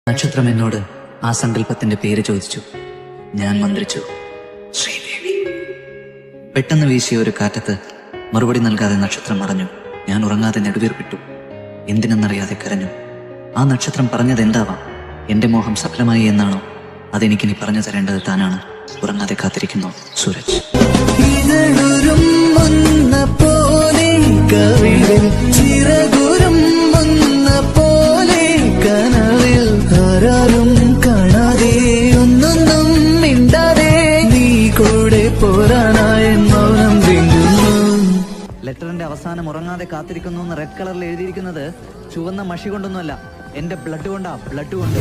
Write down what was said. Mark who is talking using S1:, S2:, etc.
S1: നക്ഷത്രം എന്നോട് ആ സങ്കല്പത്തിന്റെ പേര് ചോദിച്ചു. ഞാൻ മന്ത്രിച്ചു, ശ്രീദേവി. പെട്ടെന്ന് വീശിയ ഒരു കാറ്റത്ത് മറുപടി നൽകാതെ നക്ഷത്രം മറഞ്ഞു. ഞാൻ ഉറങ്ങാതെ നെടുവീർപ്പിട്ടു. എന്തിനെന്നറിയാതെ കരഞ്ഞു. ആ നക്ഷത്രം പറഞ്ഞതെന്താവാം? എന്റെ മോഹം സഫലമായി എന്നാണോ? അതെനിക്കിനി പറഞ്ഞു തരേണ്ടത് താനാണ്. ഉറങ്ങാതെ കാത്തിരിക്കുന്നു, സൂരജ്. ലെറ്ററിന്റെ അവസാനം ഉറങ്ങാതെ കാത്തിരിക്കുന്നു എന്ന് റെഡ് കളറിൽ എഴുതിയിരിക്കുന്നത് ചുവന്ന മഷി കൊണ്ടൊന്നുമല്ല, എന്റെ ബ്ലഡ് കൊണ്ടാ, ബ്ലഡ് കൊണ്ട്.